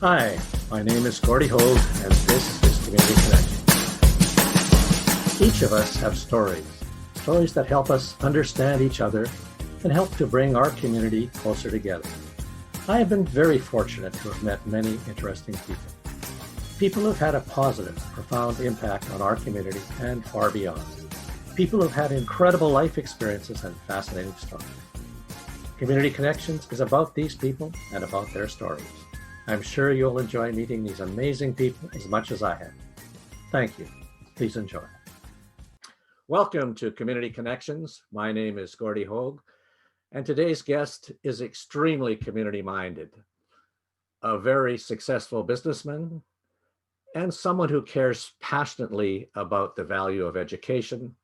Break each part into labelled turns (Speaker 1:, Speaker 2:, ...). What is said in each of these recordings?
Speaker 1: Hi, my name is Gordy Hogue, and this is Community Connection. Each of us have stories that help us understand each other and help to bring our community closer together. I have been very fortunate to have met many interesting people who've had a positive, profound impact on our community and far beyond. People who've had incredible life experiences and fascinating stories. Community Connections is about these people and about their stories. I'm sure you'll enjoy meeting these amazing people as much as I have. Thank you. Please enjoy. Welcome to Community Connections. My name is Gordy Hogue, and today's guest is extremely community-minded, a very successful businessman, and someone who cares passionately about the value of education,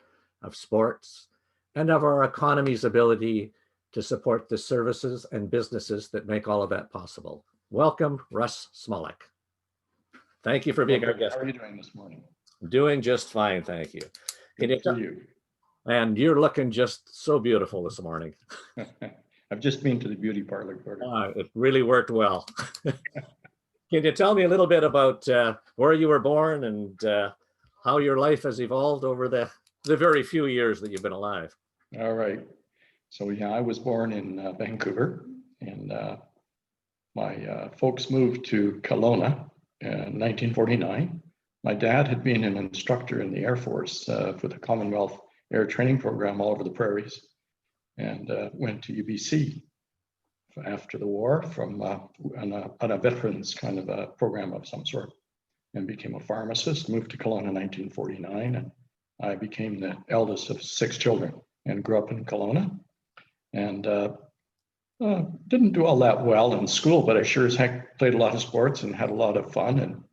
Speaker 1: of sports, and of our economy's ability to support the services and businesses that make all of that possible. Welcome, Russ Smallick. Thank you for being our guest.
Speaker 2: How are you doing this morning?
Speaker 1: Doing just fine, thank you.
Speaker 2: Good for you.
Speaker 1: And you're looking just so beautiful this morning.
Speaker 2: I've just been to the beauty parlor.
Speaker 1: It really worked well. Can you tell me a little bit about where you were born and how your life has evolved over the very few years that you've been alive?
Speaker 2: All right. So yeah, I was born in Vancouver, and my folks moved to Kelowna in 1949. My dad had been an instructor in the Air Force for the Commonwealth Air Training Program all over the prairies, and went to UBC after the war from on a veterans kind of a program of some sort, and became a pharmacist, moved to Kelowna in 1949, and I became the eldest of 6 children and grew up in Kelowna, and didn't do all that well in school, but I sure as heck played a lot of sports and had a lot of fun,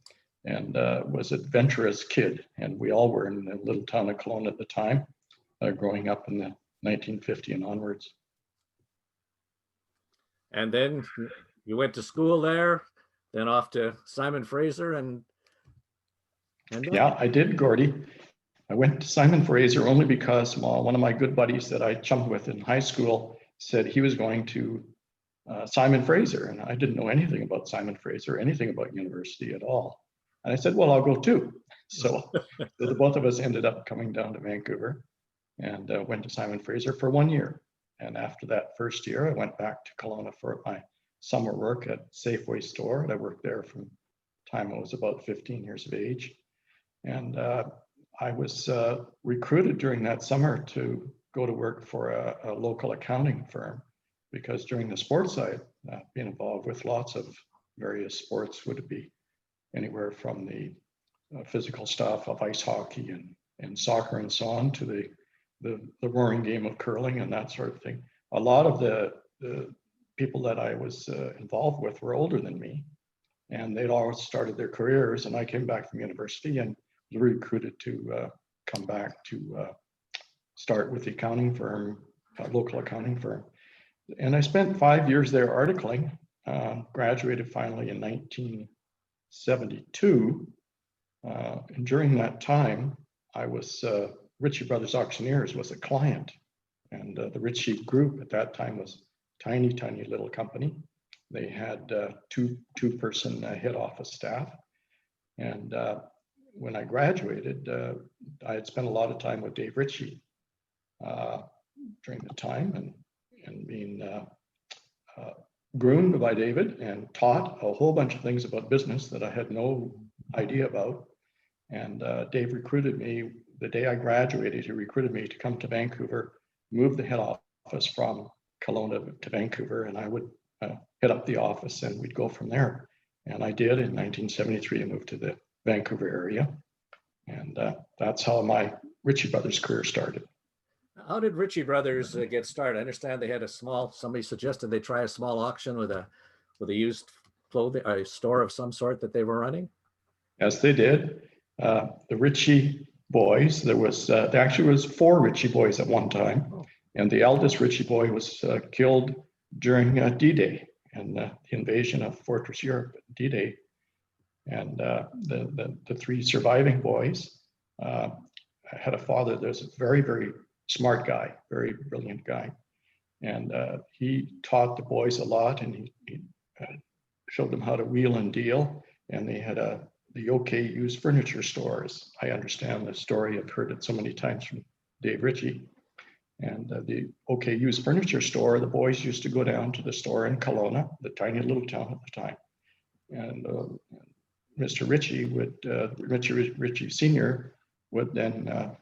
Speaker 2: and was an adventurous kid. And we all were in the little town of Kelowna at the time, growing up in the 1950 and onwards.
Speaker 1: And then you went to school there, then off to Simon Fraser, and
Speaker 2: yeah, I did, Gordy. I went to Simon Fraser only because one of my good buddies that I chummed with in high school said he was going to Simon Fraser, and I didn't know anything about Simon Fraser, anything about university at all. And I said, well, I'll go too. So the both of us ended up coming down to Vancouver and went to Simon Fraser for 1 year. And after that first year, I went back to Kelowna for my summer work at Safeway store. And I worked there from the time I was about 15 years of age. And I was recruited during that summer to go to work for a local accounting firm, because during the sports side, being involved with lots of various sports, would it be anywhere from the physical stuff of ice hockey and soccer and so on, to the roaring game of curling and that sort of thing. A lot of the people that I was involved with were older than me, and they'd all started their careers, and I came back from university and was recruited to come back to start with the accounting firm, a local accounting firm. And I spent 5 years there articling, graduated finally in 1972. And during that time, I was, Ritchie Bros Auctioneers was a client. And the Ritchie group at that time was tiny, tiny little company. They had two-person head office staff. And when I graduated, I had spent a lot of time with Dave Ritchie during the time, and being groomed by David and taught a whole bunch of things about business that I had no idea about. And Dave recruited me the day I graduated. He recruited me to come to Vancouver, move the head office from Kelowna to Vancouver, and I would head up the office and we'd go from there. And I did. In 1973, I moved to the Vancouver area. And that's how my Ritchie Brothers career started.
Speaker 1: How did Ritchie Brothers get started? I understand they had somebody suggested they try a small auction with a used clothing, a store of some sort that they were running.
Speaker 2: Yes, they did. The Ritchie boys, there actually was 4 Ritchie boys at one time. And the eldest Ritchie boy was killed during D-Day and the invasion of Fortress Europe, D-Day. And the 3 surviving boys had a father that was a very, very smart guy, very brilliant guy. And he taught the boys a lot, and he showed them how to wheel and deal. And they had the OK Used Furniture stores. I understand the story. I've heard it so many times from Dave Ritchie. And the OK Used Furniture store, the boys used to go down to the store in Kelowna, the tiny little town at the time. And Mr. Ritchie would, Ritchie Sr. would then,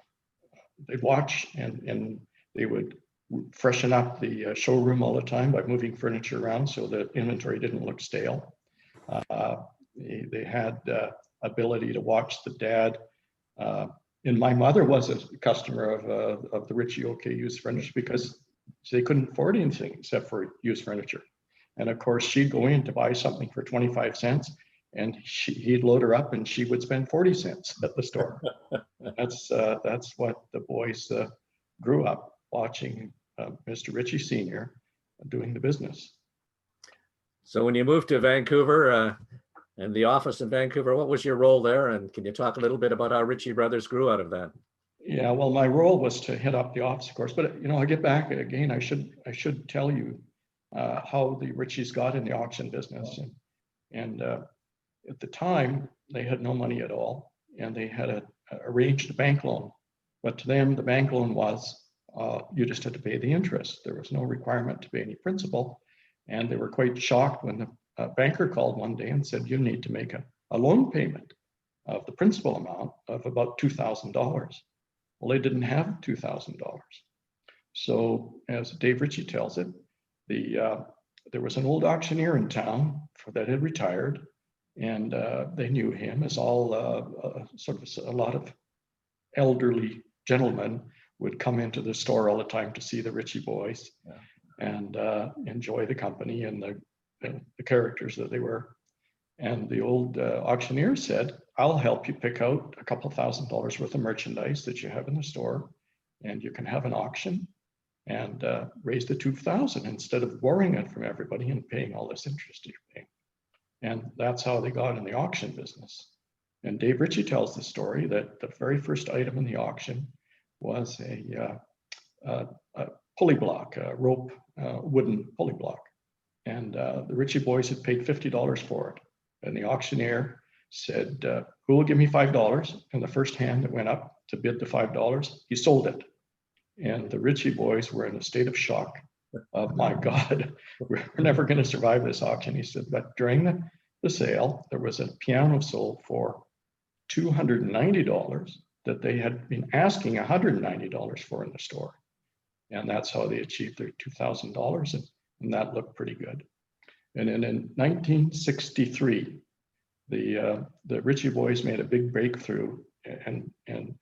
Speaker 2: they'd watch and they would freshen up the showroom all the time by moving furniture around so the inventory didn't look stale. They had ability to watch the dad. And my mother was a customer of the Ritchie OK Used Furniture because they couldn't afford anything except for used furniture. And of course, she'd go in to buy something for 25 cents and he'd load her up and she would spend 40 cents at the store. That's what the boys grew up watching Mr. Ritchie Sr. doing the business.
Speaker 1: So when you moved to Vancouver and the office in Vancouver, what was your role there? And can you talk a little bit about how Ritchie Brothers grew out of that?
Speaker 2: Yeah, well, my role was to head up the office, of course, but I get back again. I should tell you how the Ritchies got in the auction business. And at the time, they had no money at all, and they had arranged a bank loan. But to them, the bank loan was you just had to pay the interest. There was no requirement to pay any principal. And they were quite shocked when the banker called one day and said, you need to make a loan payment of the principal amount of about $2,000. Well, they didn't have $2,000. So as Dave Ritchie tells it, there was an old auctioneer in town that had retired, and they knew him as all sort of a lot of elderly gentlemen would come into the store all the time to see the Ritchie boys and enjoy the company and the characters that they were. And the old auctioneer said, I'll help you pick out a couple $1,000s worth of merchandise that you have in the store, and you can have an auction and raise the $2,000 instead of borrowing it from everybody and paying all this interest you're paying. And that's how they got in the auction business. And Dave Ritchie tells the story that the very first item in the auction was a pulley block, a rope, wooden pulley block. And the Ritchie boys had paid $50 for it. And the auctioneer said, who will give me $5? And the first hand that went up to bid the $5, he sold it. And the Ritchie boys were in a state of shock. Oh my God, we're never going to survive this auction. He said, but during the sale, there was a piano sold for $290 that they had been asking $190 for in the store. And that's how they achieved their $2,000. And that looked pretty good. And then in 1963, the Ritchie boys made a big breakthrough and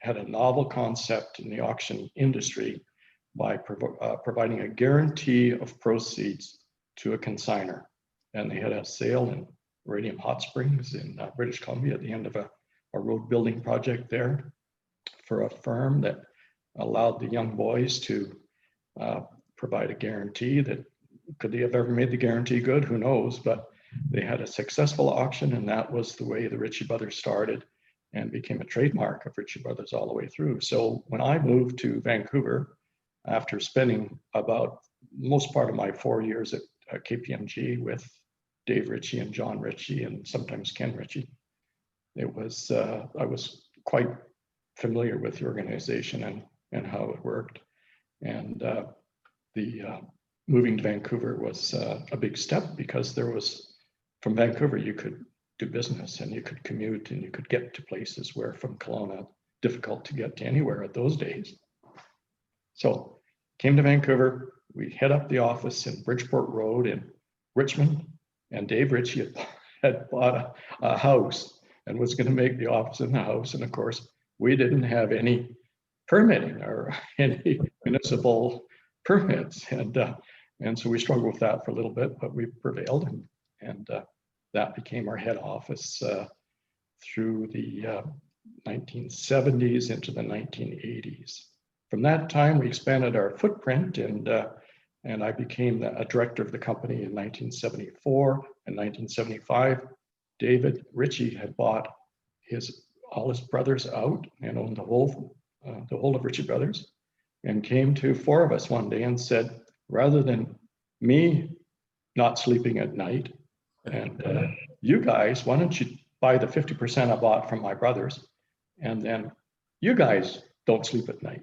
Speaker 2: had a novel concept in the auction industry by providing a guarantee of proceeds to a consignor. And they had a sale in Radium Hot Springs in British Columbia at the end of a road building project there for a firm that allowed the young boys to provide a guarantee. That could they have ever made the guarantee good? Who knows? But they had a successful auction, and that was the way the Ritchie Brothers started and became a trademark of Ritchie Brothers all the way through. So when I moved to Vancouver, after spending about most part of my 4 years at KPMG with Dave Ritchie and John Ritchie and sometimes Ken Ritchie, I was quite familiar with the organization and how it worked. And moving to Vancouver was a big step because from Vancouver, you could do business and you could commute and you could get to places where from Kelowna, difficult to get to anywhere at those days. So came to Vancouver, we head up the office in Bridgeport Road in Richmond, and Dave Ritchie had bought a house and was going to make the office in the house. And of course, we didn't have any permitting or any municipal permits. And so we struggled with that for a little bit, but we prevailed, and that became our head office through the 1970s into the 1980s. From that time, we expanded our footprint, and I became a director of the company in 1974 and 1975. David Ritchie had bought all his brothers out and owned the whole of Ritchie Brothers, and came to four of us one day and said, rather than me not sleeping at night And you guys, why don't you buy the 50% I bought from my brothers, and then you guys don't sleep at night.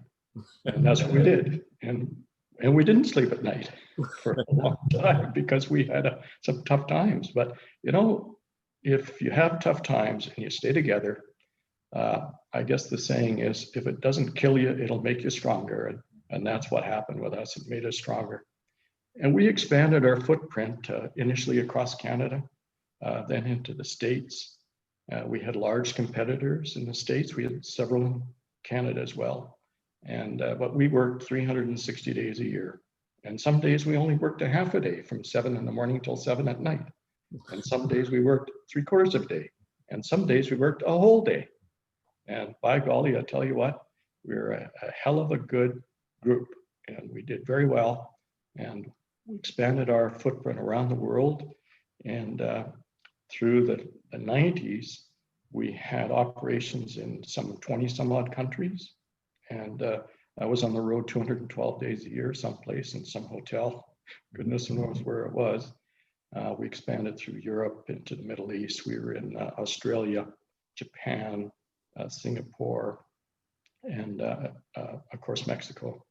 Speaker 2: And that's what we did. And we didn't sleep at night for a long time because we had some tough times. But, you know, if you have tough times and you stay together, I guess the saying is, if it doesn't kill you, it'll make you stronger. And that's what happened with us. It made us stronger. And we expanded our footprint initially across Canada, then into the States. We had large competitors in the States. We had several in Canada as well. And but we worked 360 days a year. And some days we only worked a half a day, from 7 in the morning till 7 at night. And some days we worked 3/4 of a day. And some days we worked a whole day. And by golly, I tell you what, we were a hell of a good group, and we did very well. And we expanded our footprint around the world. And through the 90s, we had operations in some 20 some odd countries. And I was on the road 212 days a year, someplace in some hotel. Goodness knows where it was. We expanded through Europe into the Middle East. We were in Australia, Japan, Singapore, and of course, Mexico.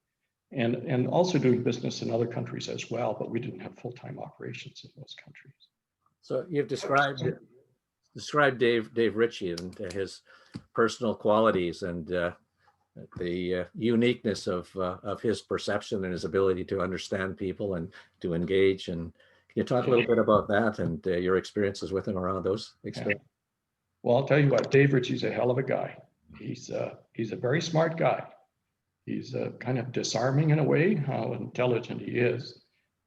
Speaker 2: And also doing business in other countries as well, but we didn't have full-time operations in those countries.
Speaker 1: So you've described Dave Ritchie and his personal qualities and the uniqueness of his perception and his ability to understand people and to engage. And can you talk a little bit about that and your experiences with him around those experiences?
Speaker 2: Well, I'll tell you what, Dave Ritchie's a hell of a guy. He's a very smart guy. He's kind of disarming in a way, how intelligent he is,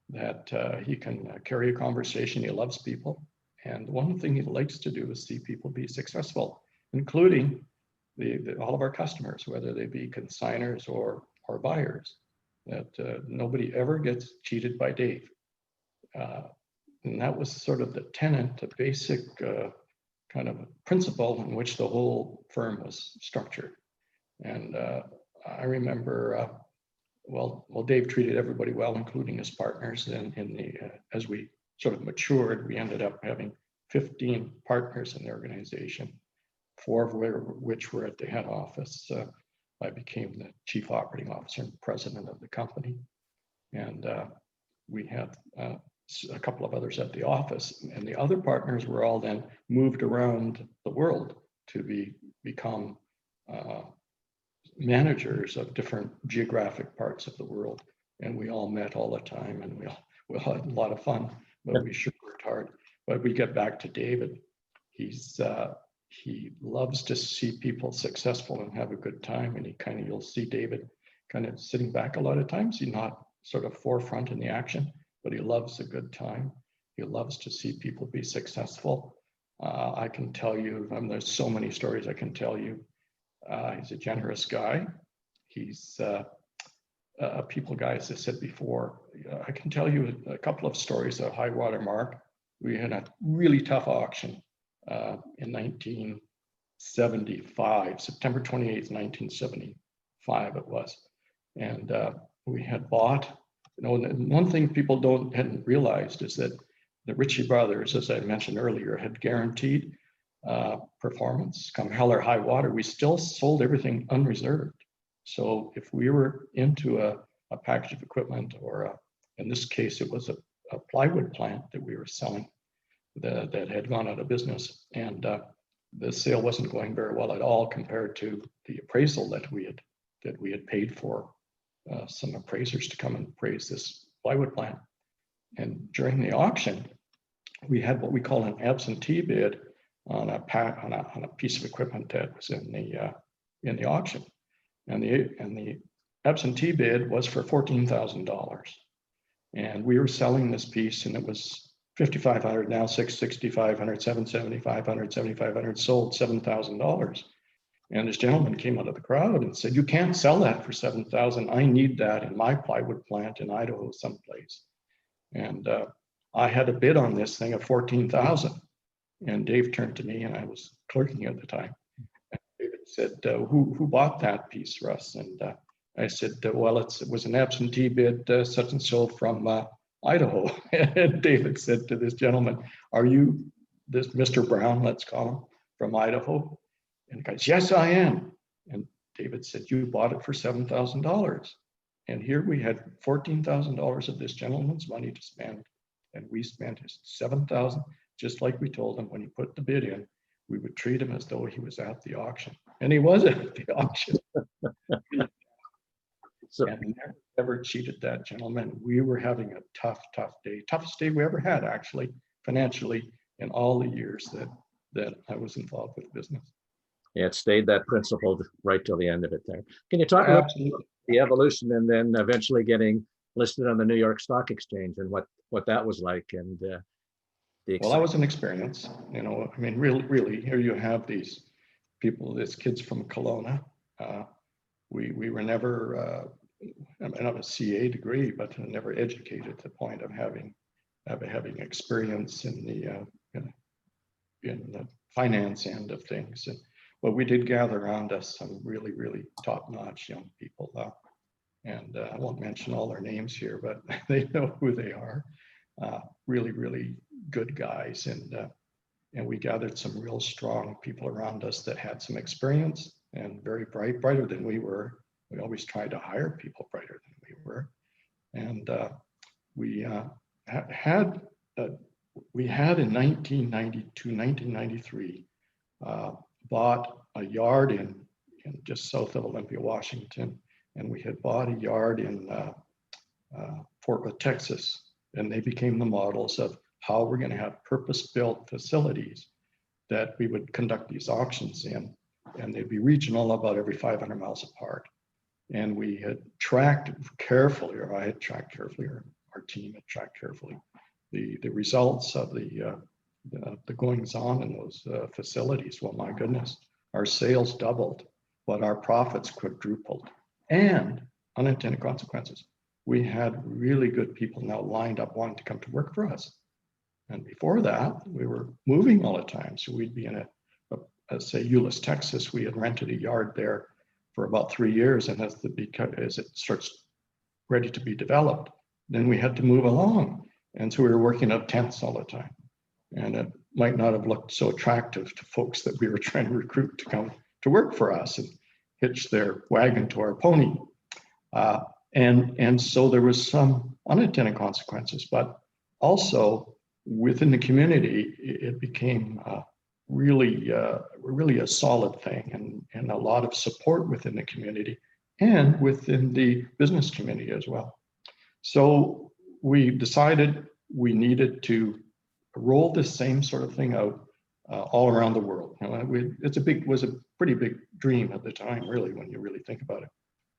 Speaker 2: that he can carry a conversation. He loves people. And one thing he likes to do is see people be successful, including all of our customers, whether they be consigners or buyers, that nobody ever gets cheated by Dave. And that was sort of the tenet, the basic kind of principle in which the whole firm was structured. And I remember, well, Dave treated everybody well, including his partners. And as we sort of matured, we ended up having 15 partners in the organization, 4 of which were at the head office. I became the chief operating officer and president of the company. And we had a couple of others at the office, and the other partners were all then moved around the world to become managers of different geographic parts of the world. And we all met all the time, and we all had a lot of fun, but we sure worked hard. But we get back to David. He loves to see people successful and have a good time. And you'll see David kind of sitting back a lot of times. He's not sort of forefront in the action, but he loves a good time. He loves to see people be successful. I can tell you, there's so many stories I can tell you. He's a generous guy. He's a people guy, as I said before. I can tell you a couple of stories of high water mark. We had a really tough auction in 1975, September 28th, 1975 it was. And we had bought, one thing people hadn't realized is that the Ritchie brothers, as I mentioned earlier, had guaranteed performance come hell or high water. We still sold everything unreserved. So if we were into a package of equipment, or in this case, it was a plywood plant that we were selling that had gone out of business, and the sale wasn't going very well at all compared to the appraisal that we had paid for some appraisers to come and appraise this plywood plant. And during the auction, we had what we call an absentee bid on a piece of equipment that was in the auction, and the absentee bid was for $14,000, and we were selling this piece, and it was $5,500, now $6,500, $7,700, $7,500, sold $7,000. And this gentleman came out of the crowd and said, "You can't sell that for $7,000. I need that in my plywood plant in Idaho someplace." And I had a bid on this thing of $14,000. And Dave turned to me, and I was clerking at the time. And David said, who bought that piece, Russ? And I said, well, it was an absentee bid, such and so from Idaho. And David said to this gentleman, are you this Mr. Brown, let's call him, from Idaho? And the guy goes, yes, I am. And David said, you bought it for $7,000. And here we had $14,000 of this gentleman's money to spend. And we spent his $7,000, just like we told him when he put the bid in, we would treat him as though he was at the auction. And he was at the auction. So, and never cheated that gentleman. We were having a tough day, toughest day we ever had, actually, financially, in all the years that I was involved with business.
Speaker 1: Yeah, it stayed that principled right till the end of it there. Can you talk about the evolution and then eventually getting listed on the New York Stock Exchange and what that was like? And
Speaker 2: well, that was an experience. You know, I mean, really, here you have these people, these kids from Kelowna. We were never, I mean, I have a CA degree, but never educated to the point of having experience in the finance end of things. But we did gather around us some really top-notch young people. And I won't mention all their names here, but they know who they are. Really good guys. And we gathered some real strong people around us that had some experience and very brighter than we were. We always tried to hire people brighter than we were. And we had in 1993, bought a yard in just south of Olympia, Washington. And we had bought a yard in Fort Worth, Texas. And they became the models of how we're going to have purpose-built facilities that we would conduct these auctions in. And they'd be regional, about every 500 miles apart. And we had tracked carefully, or I had tracked carefully, or our team had tracked carefully, the results of the goings on in those facilities. Well, my goodness, our sales doubled, but our profits quadrupled. And unintended consequences, we had really good people now lined up wanting to come to work for us. And before that, we were moving all the time. So we'd be in say, Euless, Texas. We had rented a yard there for about 3 years. And as it starts ready to be developed, then we had to move along. And so we were working out tents all the time. And it might not have looked so attractive to folks that we were trying to recruit to come to work for us and hitch their wagon to our pony. And so there was some unintended consequences, but also within the community, it became really a solid thing, and a lot of support within the community and within the business community as well. So we decided we needed to roll this same sort of thing out all around the world. You know, was a pretty big dream at the time, really, when you really think about it.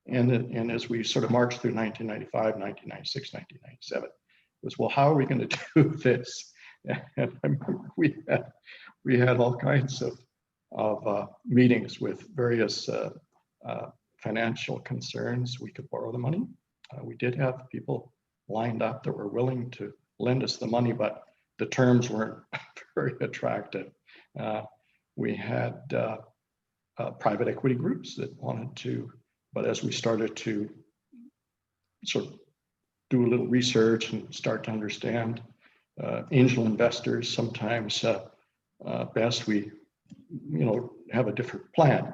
Speaker 2: And as we sort of marched through 1995, 1996, 1997, it was, well, how are we going to do this? And I remember we had all kinds of meetings with various financial concerns. We could borrow the money. We did have people lined up that were willing to lend us the money, but the terms weren't very attractive. We had private equity groups that wanted to, but as we started to sort of do a little research and start to understand angel investors, sometimes best we, have a different plan.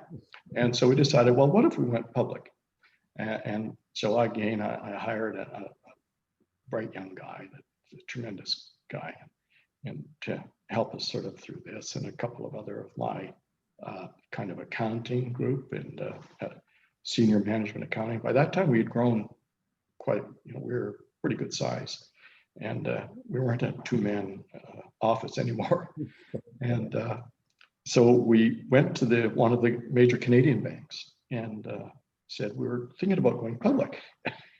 Speaker 2: And so we decided, well, what if we went public? And so again, I hired a bright young guy, that's a tremendous guy, and to help us sort of through this, and a couple of other of my kind of accounting group and senior management accounting. By that time, we had grown quite, we were pretty good size, and we weren't a two-man office anymore. And so we went to one of the major Canadian banks and said we were thinking about going public.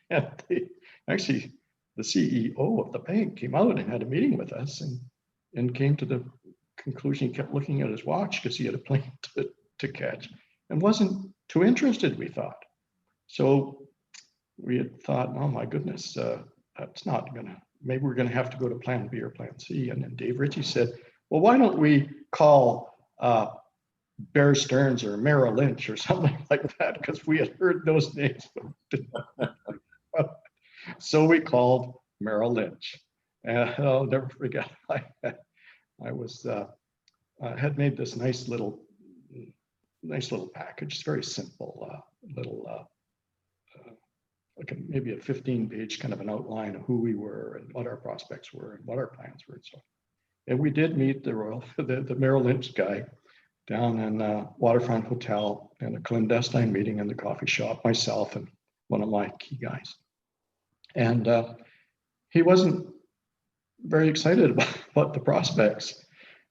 Speaker 2: And actually, the CEO of the bank came out and had a meeting with us and came to the conclusion. He kept looking at his watch because he had a plane to catch and wasn't too interested, we thought. So we had thought, oh my goodness, that's not gonna, maybe we're gonna have to go to plan B or plan C. And then Dave Ritchie said, well, why don't we call Bear Stearns or Merrill Lynch or something like that? Because we had heard those names. So we called Merrill Lynch. And I'll never forget, I had made this nice little package. It's very simple, like maybe a 15-page kind of an outline of who we were and what our prospects were and what our plans were. And we did meet the Merrill Lynch guy down in Waterfront Hotel in a clandestine meeting in the coffee shop, myself and one of my key guys. And he wasn't very excited about the prospects.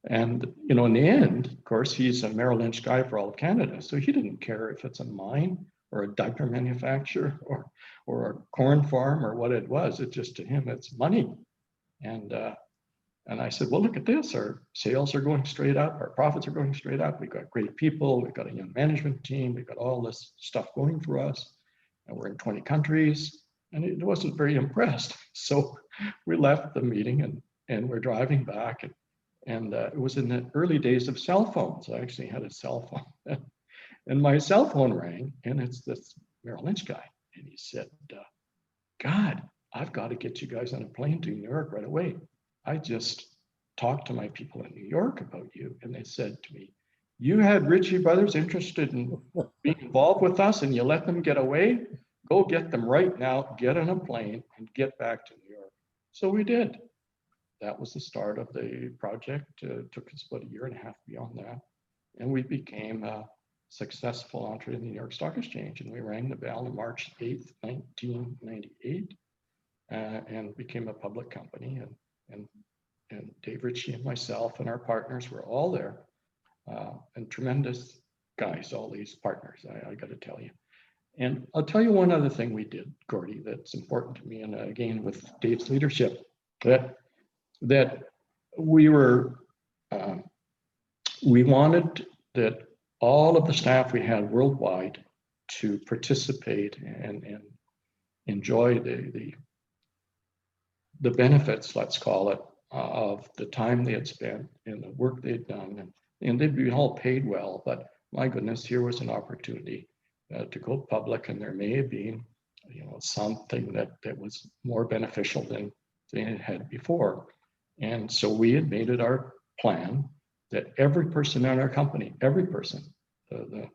Speaker 2: And, you know, in the end, of course, he's a Merrill Lynch guy for all of Canada. So he didn't care if it's a mine or a diaper manufacturer or a corn farm or what it was. It just, to him, it's money. And I said, well, look at this. Our sales are going straight up. Our profits are going straight up. We've got great people. We've got a young management team. We've got all this stuff going for us. And we're in 20 countries. And he wasn't very impressed. So we left the meeting and we're driving back. And it was in the early days of cell phones. I actually had a cell phone. And my cell phone rang, and it's this Merrill Lynch guy. And he said, God, I've got to get you guys on a plane to New York right away. I just talked to my people in New York about you. And they said to me, you had Ritchie Brothers interested in being involved with us and you let them get away? Go get them right now, get on a plane and get back to New York. So we did. That was the start of the project. It took us about a year and a half beyond that. And we became a successful entry in the New York Stock Exchange. And we rang the bell on March 8th, 1998, and became a public company. And Dave Ritchie and myself and our partners were all there. And tremendous guys, all these partners, I got to tell you. And I'll tell you one other thing we did, Gordy, that's important to me. And again, with Dave's leadership, that we wanted that all of the staff we had worldwide to participate and enjoy the benefits, let's call it, of the time they had spent and the work they'd done. And they'd be all paid well, but my goodness, here was an opportunity to go public, and there may have been, you know, something that was more beneficial than it had before. And so we had made it our plan that every person in our company, every person, the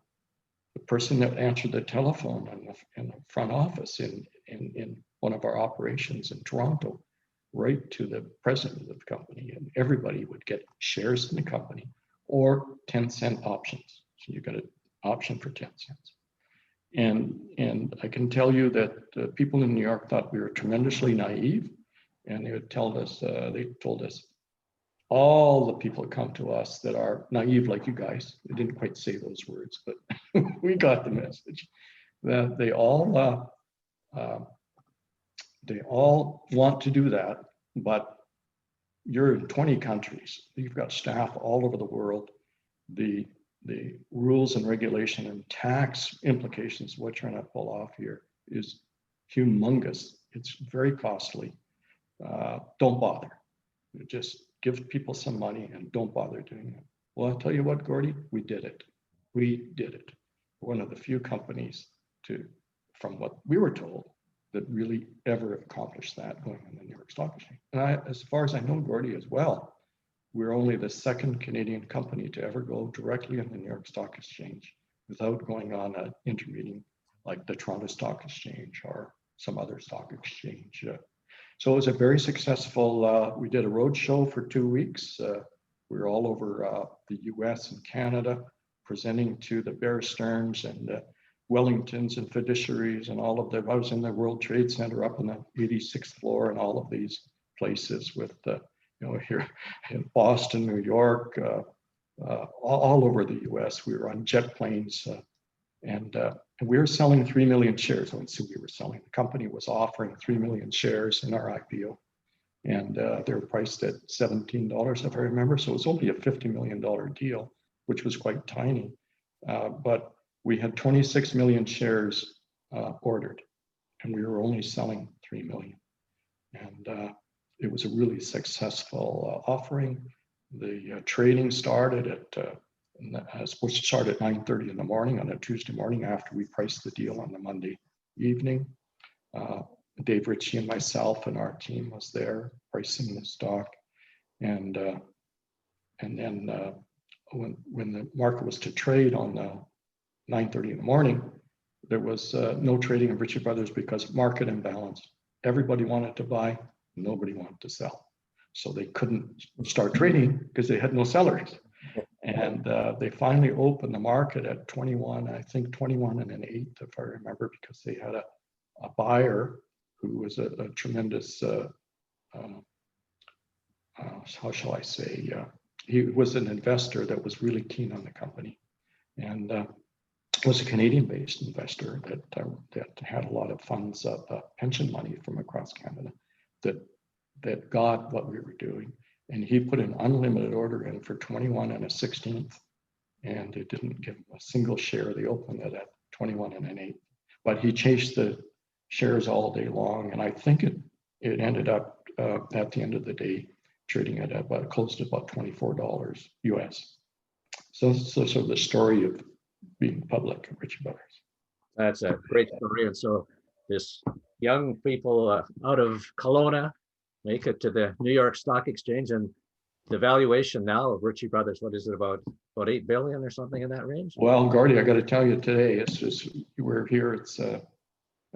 Speaker 2: person that answered the telephone in the front office in one of our operations in Toronto, right to the president of the company, and everybody would get shares in the company or 10-cent options. So you got an option for 10 cents. And I can tell you that people in New York thought we were tremendously naive, and they told us all the people that come to us that are naive like you guys, they didn't quite say those words, but we got the message, that they all want to do that, but you're in 20 countries. You've got staff all over the world. The rules and regulation and tax implications of what you're trying to pull off here is humongous. It's very costly. Don't bother. Just give people some money and don't bother doing it. Well, I'll tell you what, Gordy, we did it. We did it. We're one of the few companies from what we were told, that really ever accomplished that going on the New York Stock Exchange. And as far as I know, Gordy, as well, we're only the second Canadian company to ever go directly on the New York Stock Exchange without going on an intermeeting like the Toronto Stock Exchange or some other stock exchange. So it was a very successful, we did a road show for 2 weeks. We were all over the US and Canada, presenting to the Bear Stearns and the Wellingtons and fiduciaries and all of them. I was in the World Trade Center up on the 86th floor and all of these places with here in Boston, New York, all over the US. We were on jet planes and we were selling 3 million shares. I wouldn't say we were selling. The company was offering 3 million shares in our IPO. And they were priced at $17, if I remember. So it was only a $50 million deal, which was quite tiny. But we had 26 million shares ordered, and we were only selling 3 million. And it was a really successful offering. The trading started at, supposed to start at 9:30 in the morning on a Tuesday morning after we priced the deal on the Monday evening. Dave Ritchie and myself and our team was there pricing the stock. And then when the market was to trade on 9:30 in the morning, there was no trading of Ritchie Brothers because market imbalance. Everybody wanted to buy, nobody wanted to sell. So they couldn't start trading because they had no sellers. And they finally opened the market at 21, I think 21 and an 8, if I remember, because they had a buyer who was a tremendous, how shall I say, he was an investor that was really keen on the company, and was a Canadian-based investor that had a lot of funds of pension money from across Canada that got what we were doing. And he put an unlimited order in for 21 and a 16th, and it didn't give him a single share. They opened it at 21 and an 8th, but he chased the shares all day long. And I think it ended up at the end of the day trading at about close to about $24 US. So the story of being public at Ritchie Brothers.
Speaker 1: That's a great story. And so this young people out of Kelowna make it to the New York Stock Exchange, and the valuation now of Ritchie Brothers, what is it, about 8 billion or something in that range?
Speaker 2: Well, Gordy, I got to tell you today, it's just, we're here, it's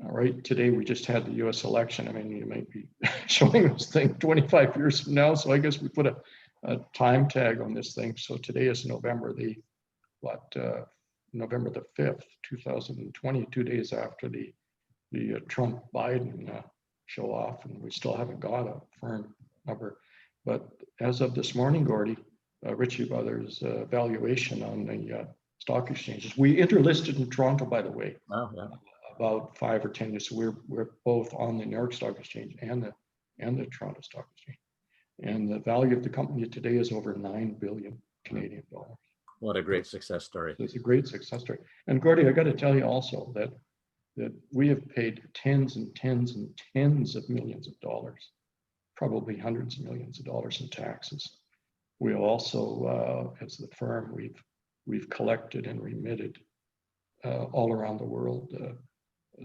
Speaker 2: right today, we just had the US election. I mean, you might be showing this thing 25 years from now, so I guess we put a time tag on this thing. So today is November the 5th, 2020, 2 days after the Trump-Biden show off, and we still haven't got a firm number. But as of this morning, Gordy, Ritchie Brothers valuation on the stock exchanges. We interlisted in Toronto, by the way, about 5 or 10 years. So we're both on the New York Stock Exchange and the Toronto Stock Exchange. And the value of the company today is over 9 billion Canadian dollars.
Speaker 1: What a great success story.
Speaker 2: It's a great success story. And Gordy, I got to tell you also that we have paid tens and tens and tens of millions of dollars, probably hundreds of millions of dollars in taxes. We also, as the firm, we've collected and remitted all around the world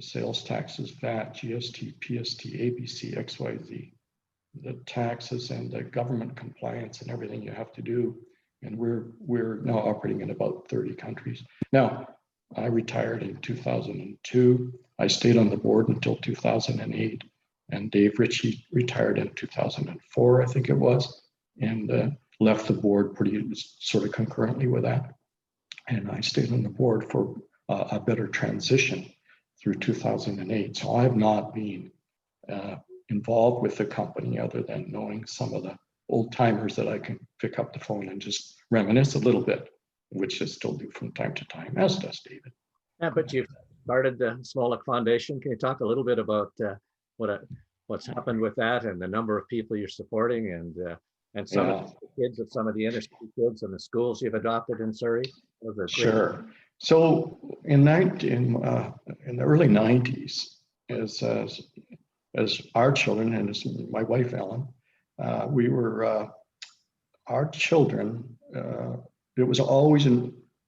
Speaker 2: sales taxes, VAT, GST, PST, ABC, XYZ, the taxes and the government compliance and everything you have to do. And we're now operating in about 30 countries. Now, I retired in 2002. I stayed on the board until 2008, and Dave Ritchie retired in 2004, I think it was, and left the board pretty sort of concurrently with that. And I stayed on the board for a better transition through 2008. So I have not been involved with the company other than knowing some of the old timers that I can pick up the phone and just reminisce a little bit, which I still do from time to time, as does David.
Speaker 1: Yeah, but you've started the Smallick Foundation. Can you talk a little bit about what's happened with that and the number of people you're supporting, and some of the kids at some of the inner city kids and the schools you've adopted in Surrey?
Speaker 2: Sure. So in the early 90s, as our children and as my wife Ellen, we were our children. It was always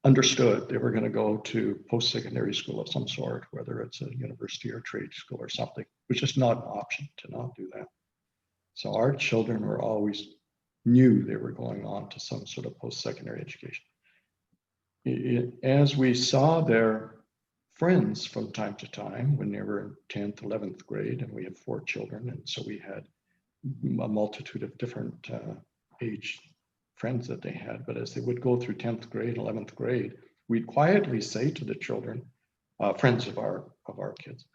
Speaker 2: understood they were going to go to post-secondary school of some sort, whether it's a university or trade school or something. It was just not an option to not do that. So our children were always knew they were going on to some sort of post-secondary education. As we saw their friends from time to time when they were in 10th, 11th grade, and we had 4 children, and so we had a multitude of different age friends that they had. But as they would go through 10th grade, 11th grade, we'd quietly say to the children, friends of our kids,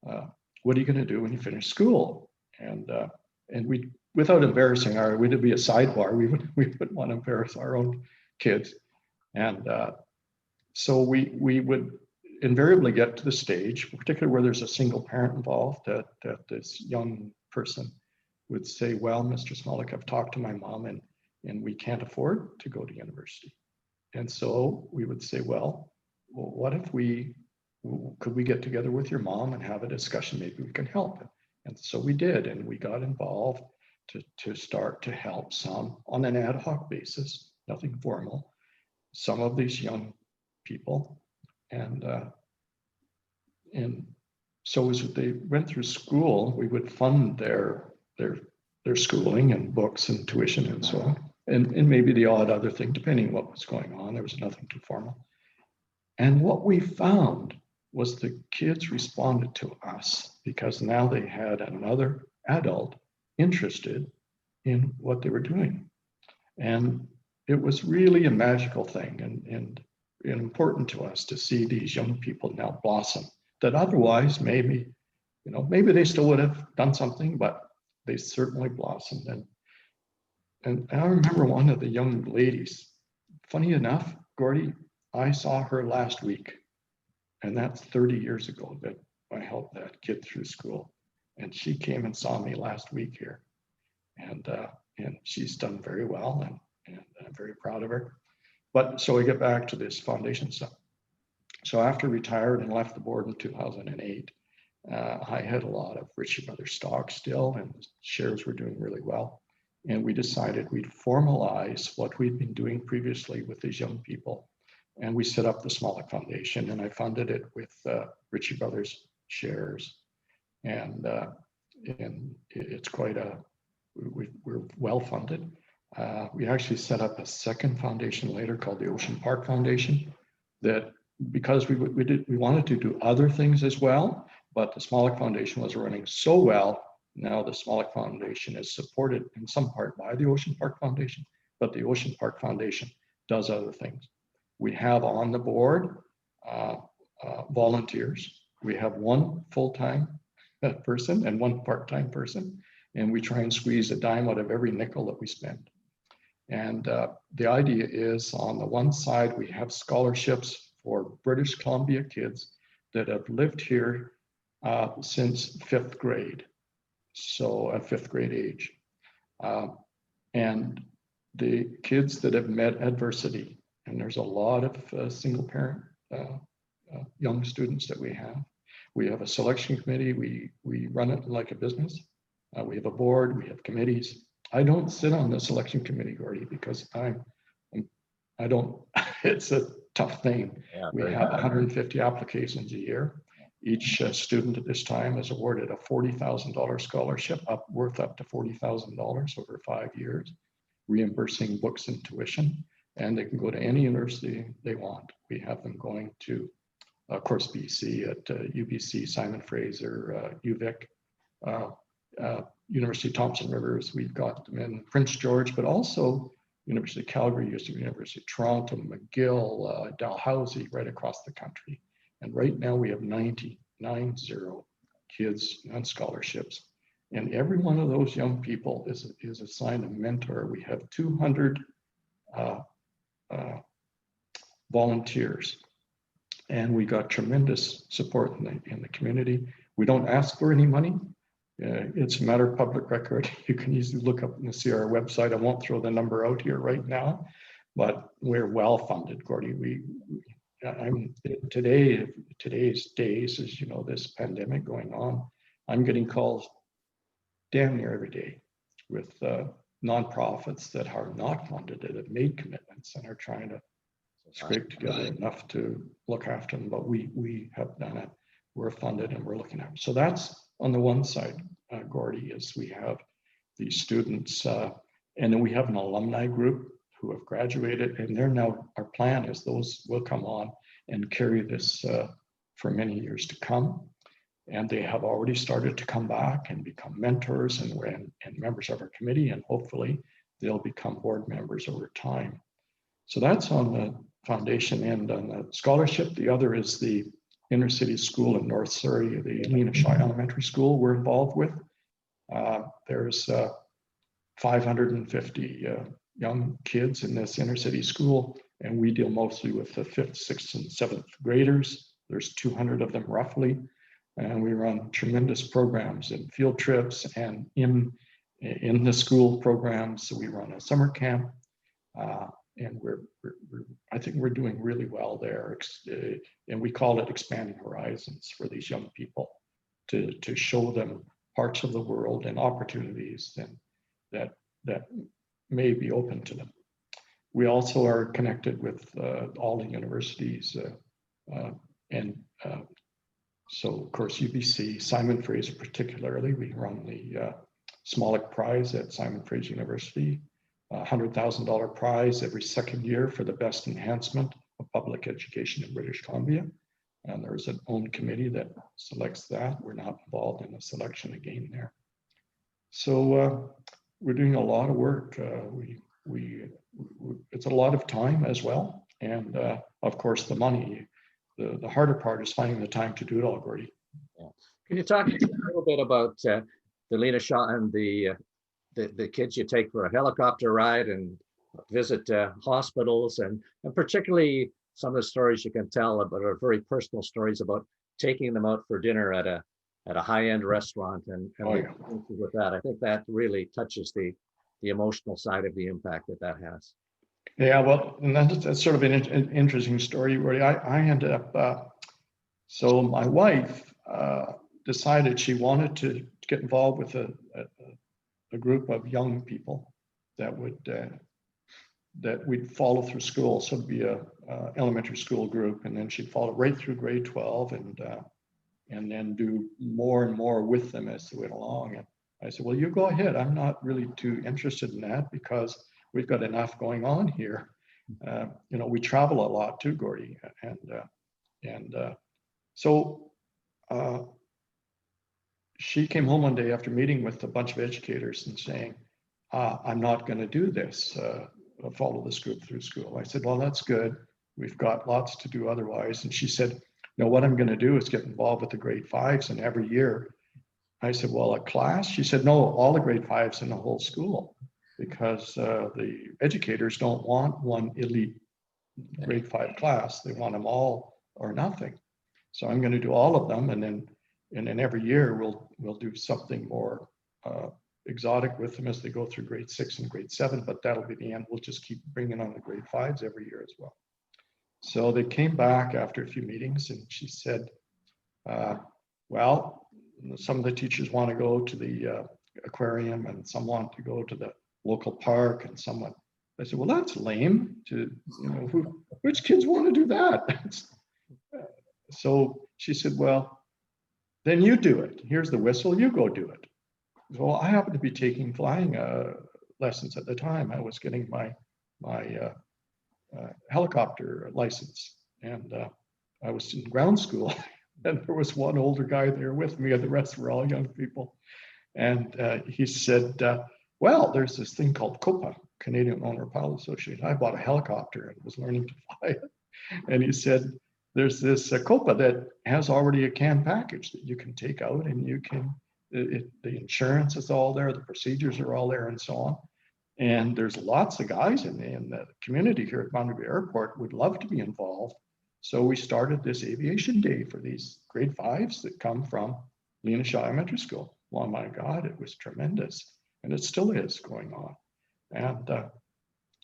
Speaker 2: what are you going to do when you finish school? And we, without embarrassing we'd be a sidebar, we wouldn't want to embarrass our own kids. And so we would invariably get to the stage, particularly where there's a single parent involved, that this young person would say, well, Mr. Cmolik, I've talked to my mom and we can't afford to go to university. And so we would say, well, what if could we get together with your mom and have a discussion? Maybe we can help. And so we did, and we got involved to start to help some on an ad hoc basis, nothing formal, some of these young people. And So as they went through school, we would fund their schooling and books and tuition and so on, and maybe the odd other thing, depending on what was going on. There was nothing too formal. And what we found was the kids responded to us because now they had another adult interested in what they were doing. And it was really a magical thing and important to us to see these young people now blossom that otherwise maybe they still would have done something, but they certainly blossomed. And I remember one of the young ladies, funny enough, Gordy, I saw her last week, and that's 30 years ago that I helped that kid through school. And she came and saw me last week here. And she's done very well, and I'm very proud of her. But so we get back to this foundation stuff. So after retired and left the board in 2008, I had a lot of Ritchie Bros stock still, and the shares were doing really well. And we decided we'd formalize what we'd been doing previously with these young people. And we set up the Smallick Foundation, and I funded it with Ritchie Bros shares. And it's quite we're well funded. We actually set up a second foundation later called the Ocean Park Foundation, that because we wanted to do other things as well, but the Smallick Foundation was running so well. Now the Smallick Foundation is supported in some part by the Ocean Park Foundation, but the Ocean Park Foundation does other things. We have on the board volunteers. We have one full-time person and one part-time person, and we try and squeeze a dime out of every nickel that we spend. And the idea is, on the one side, we have scholarships for British Columbia kids that have lived here since 5th grade. So at 5th grade age. And the kids that have met adversity, and there's a lot of single parent young students that we have. We have a selection committee. We run it like a business. We have a board, we have committees. I don't sit on the selection committee, Gordy, because I don't, it's a tough thing. Yeah, we have 150 applications a year. Each student at this time is awarded a $40,000 scholarship, worth up to $40,000 over 5 years, reimbursing books and tuition, and they can go to any university they want. We have them going to, of course, BC at UBC, Simon Fraser, UVic, University of Thompson Rivers. We've got them in Prince George, but also University of Calgary, University of Toronto, McGill, Dalhousie, right across the country. And right now we have 90 kids on scholarships. And every one of those young people is assigned a mentor. We have 200 volunteers, and we got tremendous support in the community. We don't ask for any money. It's a matter of public record. You can easily look up and see our website. I won't throw the number out here right now, but we're well funded, Gordy. Today's days, as you know, this pandemic going on, I'm getting calls damn near every day with nonprofits that are not funded, that have made commitments and are trying to scrape together enough to look after them. But we have done it. We're funded and we're looking at it. So that's on the one side, Gordy, is we have these students, and then we have an alumni group who have graduated, and they're now, our plan is those will come on and carry this for many years to come. And they have already started to come back and become mentors and members of our committee, and hopefully they'll become board members over time. So that's on the foundation end. On the scholarship, the other is the inner city school in North Surrey, the Lena Shaw Elementary School we're involved with. There's 550 young kids in this inner city school, and we deal mostly with the 5th, 6th, and 7th graders. There's 200 of them roughly, and we run tremendous programs and field trips, and in the school programs. So we run a summer camp, and I think we're doing really well there, and we call it expanding horizons for these young people to show them parts of the world and opportunities that may be open to them. We also are connected with all the universities and So of course, UBC, Simon Fraser particularly, we run the Smallick Prize at Simon Fraser University, $100,000 prize every second year for the best enhancement of public education in British Columbia. And there's an own committee that selects that. We're not involved in the selection again there. So we're doing a lot of work. It's a lot of time as well. And of course, the money. The harder part is finding the time to do it all, Gordy.
Speaker 1: Yeah. Can you talk a little bit about the Lena Shaw and the kids you take for a helicopter ride and visit hospitals, and particularly some of the stories you can tell about are very personal stories about taking them out for dinner at a high-end restaurant and with that. I think that really touches the emotional side of the impact that has.
Speaker 2: Yeah, well, and that's sort of an interesting story, Rory. I ended up, so my wife decided she wanted to get involved with a group of young people that we'd follow through school. So it'd be a elementary school group, and then she'd follow right through grade 12 and then do more and more with them as they went along. And I said, well, you go ahead. I'm not really too interested in that because we've got enough going on here. We travel a lot too, Gordy. So she came home one day after meeting with a bunch of educators and saying, I'm not going to do this, follow this group through school. I said, well, that's good. We've got lots to do otherwise. And she said, no, what I'm going to do is get involved with the grade 5s, and every year. I said, well, a class? She said, no, all the grade 5s in the whole school, because the educators don't want one elite grade 5 class. They want them all or nothing. So I'm going to do all of them, and then every year we'll do something more exotic with them as they go through grade 6 and grade 7. But that'll be the end. We'll just keep bringing on the grade 5s every year as well. So they came back after a few meetings, and she said, well, some of the teachers want to go to the aquarium, and some want to go to the local park, and someone. I said, well, that's lame. Which kids want to do that? So she said, well, then you do it. Here's the whistle. You go do it. Well, I happened to be taking flying lessons at the time. I was getting my helicopter license, and I was in ground school. And there was one older guy there with me, and the rest were all young people. And he said, well, there's this thing called COPA, Canadian Owner Pilot Association. I bought a helicopter and was learning to fly it. And he said, there's this COPA that has already a CAN package that you can take out, and you can, the insurance is all there, the procedures are all there, and so on. And there's lots of guys in the community here at Boundary Bay Airport would love to be involved. So we started this aviation day for these grade 5s that come from Lena Shaw Elementary School. Well, my God, it was tremendous. And it still is going on. And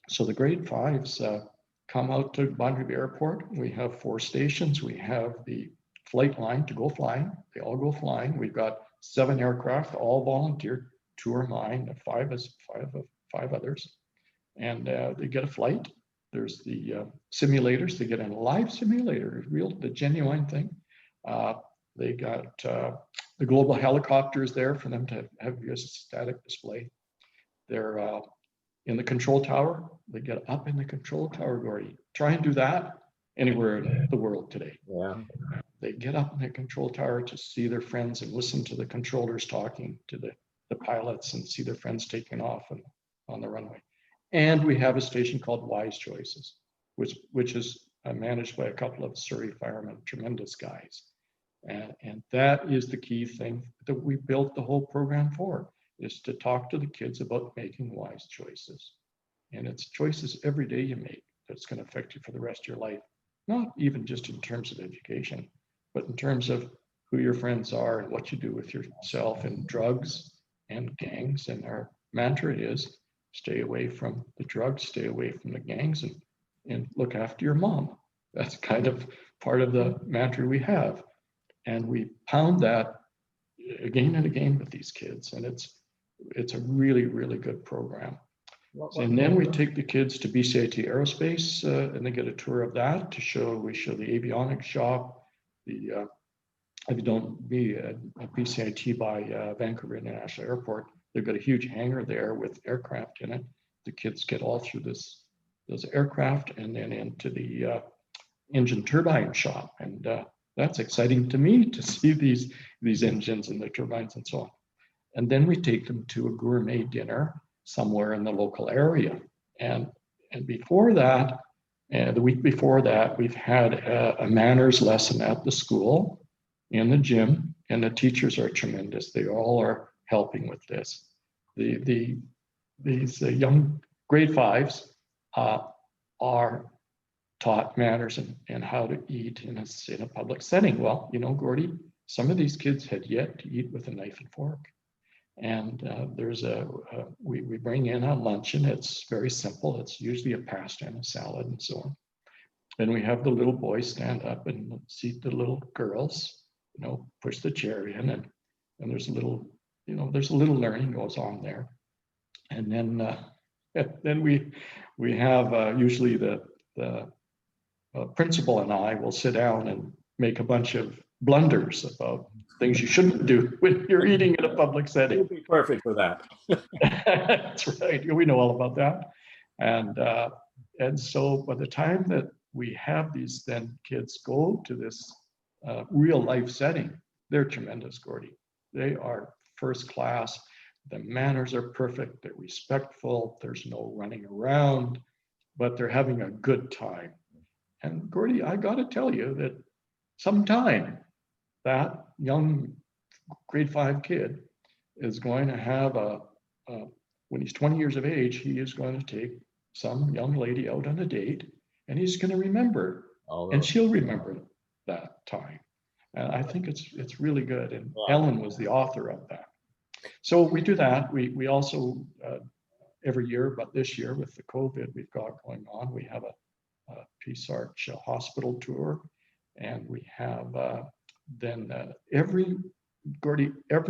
Speaker 2: so the grade 5s come out to Boundary Bay Airport. We have 4 stations. We have the flight line to go flying. They all go flying. We've got 7 aircraft, all volunteer. 2 are mine, 5 others. And they get a flight. There's the simulators. They get in a live simulator, the genuine thing. They got the global helicopters there for them to have a static display. They're in the control tower. They get up in the control tower, Gordy. Try and do that anywhere in the world today.
Speaker 1: Yeah.
Speaker 2: They get up in the control tower to see their friends and listen to the controllers talking to the pilots and see their friends taking off on the runway. And we have a station called Wise Choices, which is managed by a couple of Surrey firemen, tremendous guys. And that is the key thing that we built the whole program for, is to talk to the kids about making wise choices. And it's choices every day you make that's going to affect you for the rest of your life, not even just in terms of education, but in terms of who your friends are and what you do with yourself and drugs and gangs. And our mantra is, stay away from the drugs, stay away from the gangs, and look after your mom. That's kind of part of the mantra we have. And we pound that again and again with these kids. And it's a really, really good program. And then we take the kids to BCIT Aerospace and they get a tour of that we show the avionics shop, the if you don't be a PCIT by Vancouver International Airport, they've got a huge hangar there with aircraft in it. The kids get all through those aircraft and then into the engine turbine shop. And that's exciting to me to see these engines and the turbines and so on. And then we take them to a gourmet dinner somewhere in the local area. And before that, the week before that, we've had a manners lesson at the school in the gym, and the teachers are tremendous. They all are helping with this. These young grade fives are taught manners and how to eat in a public setting. Well, you know, Gordy, some of these kids had yet to eat with a knife and fork. And we bring in a luncheon. It's very simple. It's usually a pasta and a salad and so on. Then we have the little boys stand up and seat the little girls, you know, push the chair in, and there's a little, you know, there's a little learning goes on there. And then we have usually the principal and I will sit down and make a bunch of blunders about things you shouldn't do when you're eating in a public setting.
Speaker 1: You'll be perfect for that.
Speaker 2: That's right. We know all about that. And so by the time that we have these then kids go to this real life setting, they're tremendous, Gordy. They are first class. The manners are perfect. They're respectful. There's no running around, but they're having a good time. And Gordy, I got to tell you that sometime that young grade 5 kid is going to have when he's 20 years of age, he is going to take some young lady out on a date, and he's going to remember, and she'll remember that time. And I think it's really good. And wow. Ellen was the author of that. So we do that. We also, every year, but this year with the COVID we've got going on, we have a Peace Arch hospital tour, and we have every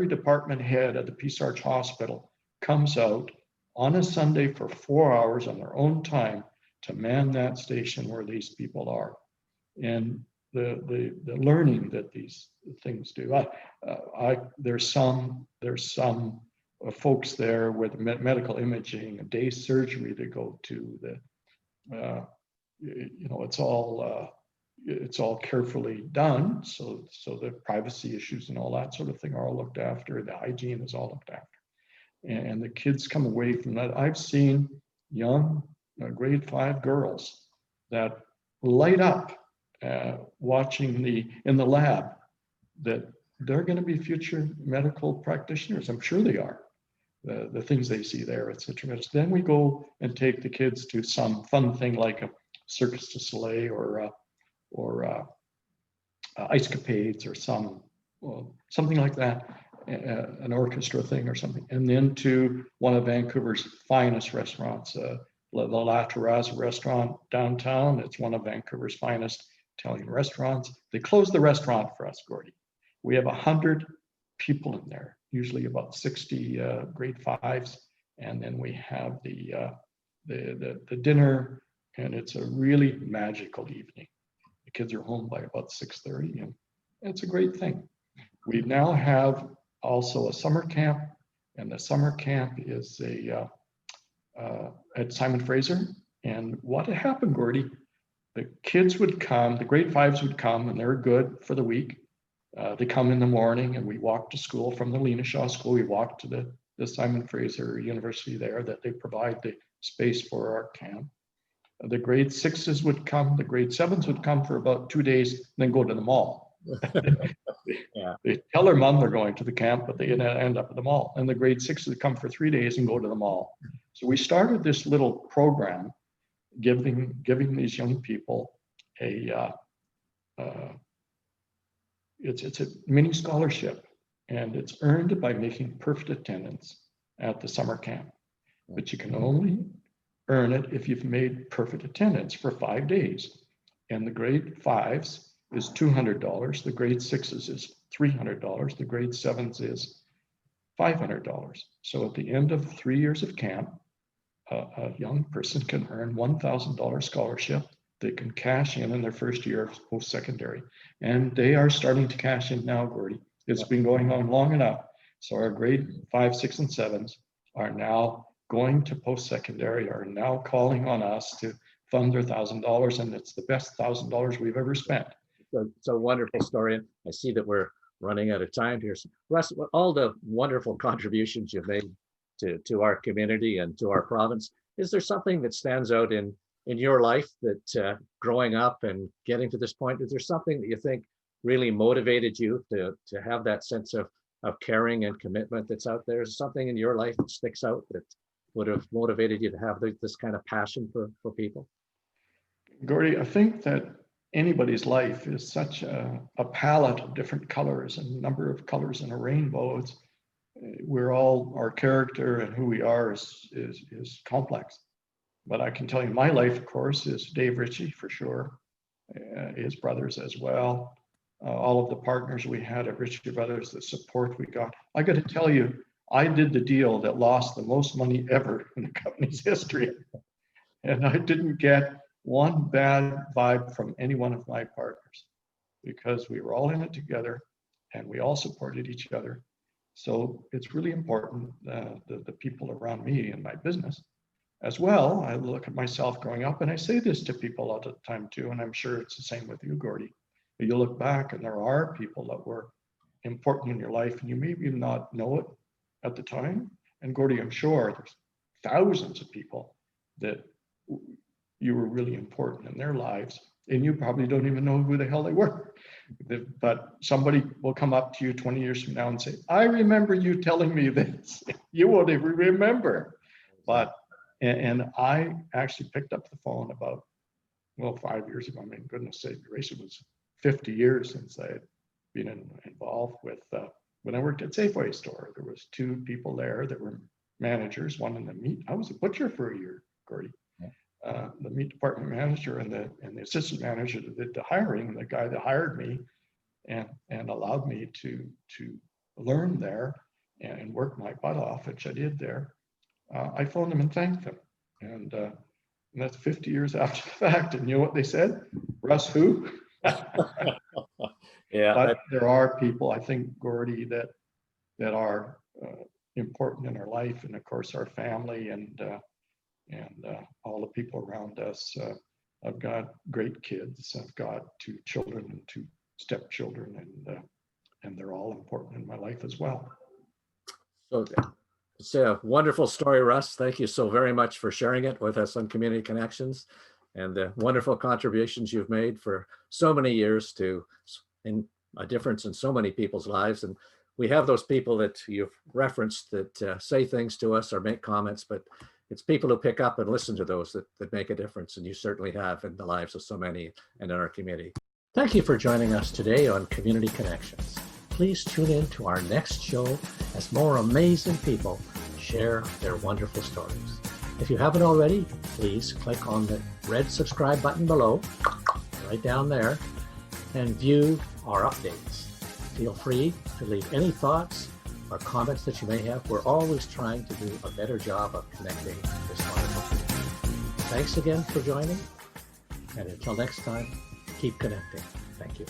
Speaker 2: department head at the Peace Arch Hospital comes out on a Sunday for 4 hours on their own time to man that station where these people are, and the learning that these things do. There's some folks there with medical imaging, a day surgery to go to. You know, it's all carefully done, so the privacy issues and all that sort of thing are all looked after. The hygiene is all looked after, and the kids come away from that. I've seen young grade 5 girls that light up watching in the lab, that they're going to be future medical practitioners. I'm sure they are. The things they see there, it's a tremendous. Then we go and take the kids to some fun thing like a Circus du Soleil or ice capades or something like that, an orchestra thing or something, and then to one of Vancouver's finest restaurants, the La Terrasse restaurant downtown. It's one of Vancouver's finest Italian restaurants. They closed the restaurant for us, Gordy. We have 100 people in there, usually about 60 grade 5s, and then we have the dinner, and it's a really magical evening. The kids are home by about 6:30, and it's a great thing. We now have also a summer camp, and the summer camp is at Simon Fraser. And what had happened, Gordy, the kids would come, the grade 5s would come, and they're good for the week. They come in the morning, and we walk to school from the Lena Shaw School. We walk to the Simon Fraser University there, that they provide the space for our camp. The grade 6s would come, the grade 7s would come for about 2 days, and then go to the mall. Yeah. They tell their mom they're going to the camp, but they end up at the mall. And the grade 6s would come for 3 days and go to the mall. So we started this little program, giving these young people it's a mini scholarship, and it's earned by making perfect attendance at the summer camp. But you can only earn it if you've made perfect attendance for 5 days. And the grade 5s is $200. The grade 6s is $300. The grade 7s is $500. So at the end of 3 years of camp, a young person can earn $1,000 scholarship they can cash in their first year of post-secondary. And they are starting to cash in now, Gordy. It's been going on long enough. So our grade 5, 6, and 7s are now going to post-secondary, are now calling on us to fund their $1,000, and it's the best $1,000 we've ever spent.
Speaker 1: It's a wonderful story. And I see that we're running out of time here. So Russ, all the wonderful contributions you've made to our community and to our province, is there something that stands out in your life that growing up and getting to this point, is there something that you think really motivated you to have that sense of caring and commitment that's out there? Is there something in your life that sticks out that would have motivated you to have this kind of passion for people?
Speaker 2: Gordy, I think that anybody's life is such a palette of different colors and number of colors in a rainbow. Our character and who we are is complex. But I can tell you my life, of course, is Dave Ritchie for sure, his brothers as well, all of the partners we had at Ritchie Brothers, the support we got. I got to tell you, I did the deal that lost the most money ever in the company's history. And I didn't get one bad vibe from any one of my partners because we were all in it together and we all supported each other. So it's really important, the people around me in my business as well. I look at myself growing up, and I say this to people all the time too, and I'm sure it's the same with you, Gordy. You look back and there are people that were important in your life and you maybe not know it at the time. And Gordy, I'm sure there's thousands of people that you were really important in their lives and you probably don't even know who the hell they were. But somebody will come up to you 20 years from now and say, I remember you telling me this. You won't even remember. And I actually picked up the phone about, 5 years ago. I mean, goodness sake, Grace, it was 50 years since I had been involved with, when I worked at Safeway store, there was 2 people there that were managers, one in the meat. I was a butcher for a year, Gordy. The meat department manager and the assistant manager that did the hiring, and the guy that hired me and allowed me to learn there and work my butt off, which I did there. I phoned them and thanked them. And that's 50 years after the fact. And you know what they said? Russ, who?
Speaker 1: Yeah.
Speaker 2: But there are people, I think, Gordy, that are important in our life, and of course our family and all the people around us. I've got great kids. I've got 2 children and 2 stepchildren, and they're all important in my life as well.
Speaker 1: So it's a wonderful story, Russ. Thank you so very much for sharing it with us on Community Connections and the wonderful contributions you've made for so many years in a difference in so many people's lives. And we have those people that you've referenced that say things to us or make comments, but it's people who pick up and listen to those that make a difference. And you certainly have in the lives of so many and in our community. Thank you for joining us today on Community Connections. Please tune in to our next show as more amazing people share their wonderful stories. If you haven't already, please click on the red subscribe button below, right down there, and view our updates. Feel free to leave any thoughts or comments that you may have. We're always trying to do a better job of connecting this wonderful community. Thanks again for joining, and until next time, keep connecting. Thank you.